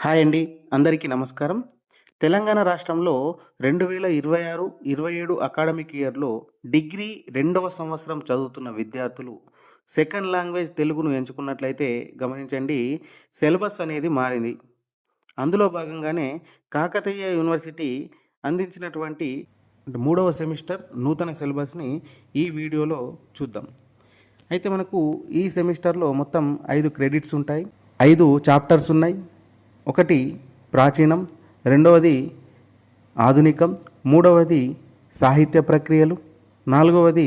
Hi అండి. అందరికీ నమస్కారం. తెలంగాణ రాష్ట్రంలో 2026, 27 అకాడమిక్ ఇయర్‌లో డిగ్రీ రెండవ సంవత్సరం చదువుతున్న విద్యార్థులు సెకండ్ లాంగ్వేజ్ తెలుగును ఎంచుకున్నట్లయితే గమనించండి, సిలబస్ అనేది మారింది. అందులో భాగంగానే కాకతీయ యూనివర్సిటీ అందించినటువంటి మూడవ సెమిస్టర్ నూతన సిలబస్‌ని ఈ వీడియోలో చూద్దాం. అయితే మనకు ఈ సెమిస్టర్‌లో మొత్తం 5 క్రెడిట్స్ ఉంటాయి. 5 చాప్టర్స్ ఉన్నాయి. ఒకటి ప్రాచీనం, రెండవది ఆధునికం, మూడవది సాహిత్య ప్రక్రియలు, నాలుగవది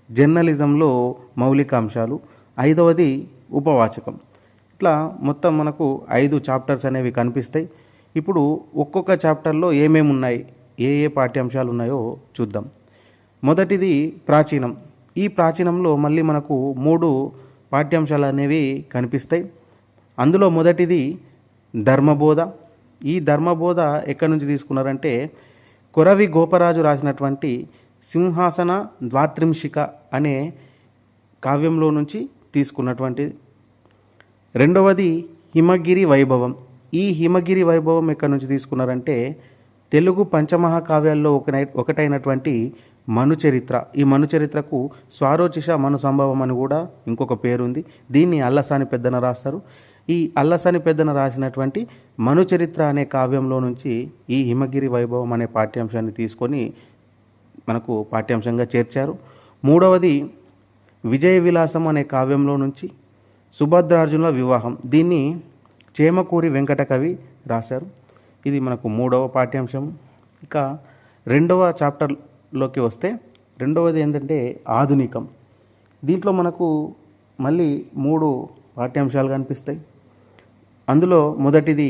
జర్నలిజంలో మౌలిక అంశాలు, ఐదవది ఉపవాచకం. ఇట్లా మొత్తం మనకు 5 చాప్టర్స్ అనేవి కనిపిస్తాయి. ఇప్పుడు ఒక్కొక్క చాప్టర్లో ఏమేమి ఉన్నాయి, ఏ పాఠ్యాంశాలు ఉన్నాయో చూద్దాం. మొదటిది ప్రాచీనం. ఈ ప్రాచీనంలో మళ్ళీ మనకు 3 పాఠ్యాంశాలు అనేవి కనిపిస్తాయి. అందులో మొదటిది ధర్మబోధ. ఈ ధర్మబోధ ఎక్కడి నుంచి తీసుకున్నారంటే కొరవి గోపరాజు రాసినటువంటి సింహాసన ద్వాత్రింశిక అనే కావ్యంలో నుంచి తీసుకున్నటువంటిది. రెండవది హిమగిరి వైభవం. ఈ హిమగిరి వైభవం ఎక్కడి నుంచి తీసుకున్నారంటే తెలుగు పంచమహాకావ్యాల్లో ఒకటైనటువంటి మనుచరిత్ర. ఈ మనుచరిత్రకు స్వారోచిష మను సంభవం అని కూడా ఇంకొక పేరుంది. దీన్ని అల్లసాని పెద్దన రాస్తారు. ఈ అల్లసాని పెద్దన రాసినటువంటి మనుచరిత్ర అనే కావ్యంలో నుంచి ఈ హిమగిరి వైభవం అనే పాఠ్యాంశాన్ని తీసుకొని మనకు పాఠ్యాంశంగా చేర్చారు. మూడవది విజయ విలాసం అనే కావ్యంలో నుంచి సుభద్రార్జునుల వివాహం. దీన్ని చేమకూరి వెంకట కవి రాశారు. ఇది మనకు మూడవ పాఠ్యాంశం. ఇక రెండవ చాప్టర్లోకి వస్తే రెండవది ఏంటంటే ఆధునికం. దీంట్లో మనకు మళ్ళీ 3 పాఠ్యాంశాలు కనిపిస్తాయి. అందులో మొదటిది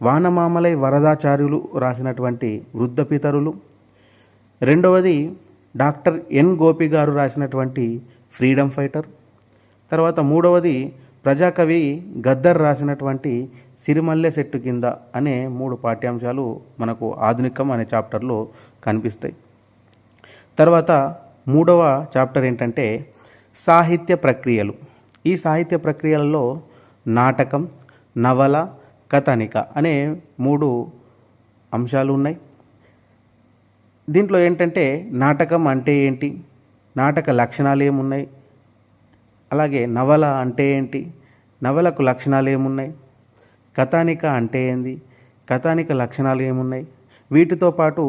వానమామలై వరదాచార్యులు రాసినటువంటి వృద్ధ పితరులు, రెండవది డాక్టర్ ఎన్ గోపి గారు రాసినటువంటి ఫ్రీడమ్ ఫైటర్, తర్వాత మూడవది ప్రజాకవి గద్దర్ రాసినటువంటి సిరిమల్లె చెట్టు కింద అనే 3 పాఠ్యాంశాలు మనకు ఆధునికం అనే చాప్టర్లో కనిపిస్తాయి. తర్వాత మూడవ చాప్టర్ ఏంటంటే సాహిత్య ప్రక్రియలు. ఈ సాహిత్య ప్రక్రియలలో నాటకం, నవల, కథానిక అనే 3 అంశాలు ఉన్నాయి. దీంట్లో ఏంటంటే నాటకం అంటే ఏంటి, నాటక లక్షణాలు ఏమున్నాయి, అలాగే నవల అంటే ఏంటి, నవలకు లక్షణాలు ఏమున్నాయి, కథానిక అంటే ఏంది, కథానిక లక్షణాలు ఏమున్నాయి, వీటితో పాటు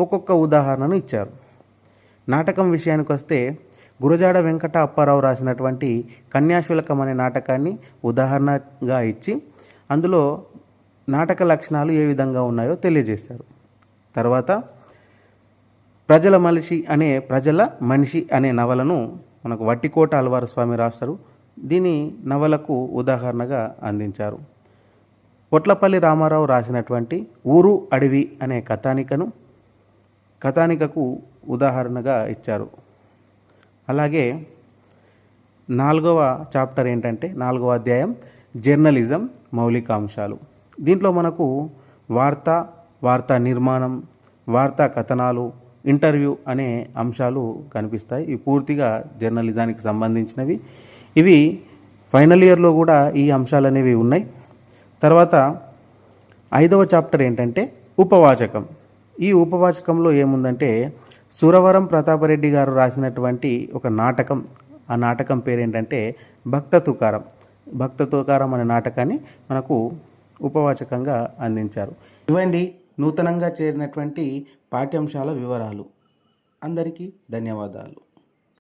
ఒక్కొక్క ఉదాహరణను ఇచ్చారు. నాటకం విషయానికి వస్తే గురజాడ వెంకట అప్పారావు రాసినటువంటి కన్యాశుల్కం అనే నాటకాన్ని ఉదాహరణగా ఇచ్చి అందులో నాటక లక్షణాలు ఏ విధంగా ఉన్నాయో తెలియజేశారు. తర్వాత ప్రజల మనిషి అనే నవలను మనకు వట్టికోట అల్వారు స్వామి రాస్తారు. దీని నవలకు ఉదాహరణగా అందించారు. పొట్లపల్లి రామారావు రాసినటువంటి ఊరు అడవి అనే కథానికకు ఉదాహరణగా ఇచ్చారు. అలాగే 4వ చాప్టర్ ఏంటంటే 4వ అధ్యాయం జర్నలిజం మౌలిక అంశాలు. దీంట్లో మనకు వార్తా నిర్మాణం, వార్తా కథనాలు, ఇంటర్వ్యూ అనే అంశాలు కనిపిస్తాయి. ఇవి పూర్తిగా జర్నలిజానికి సంబంధించినవి. ఇవి ఫైనల్ ఇయర్లో కూడా ఈ అంశాలు అనేవి ఉన్నాయి. తర్వాత 5వ చాప్టర్ ఏంటంటే ఉపవాచకం. ఈ ఉపవాచకంలో ఏముందంటే సురవరం ప్రతాపరెడ్డి గారు రాసినటువంటి ఒక నాటకం. ఆ నాటకం పేరు ఏంటంటే భక్త తుకారం అనే నాటకాన్ని మనకు ఉపవాచకంగా అందించారు. ఇవండి నూతనంగా చేరినటువంటి పాఠ్యాంశాల వివరాలు. అందరికీ ధన్యవాదాలు.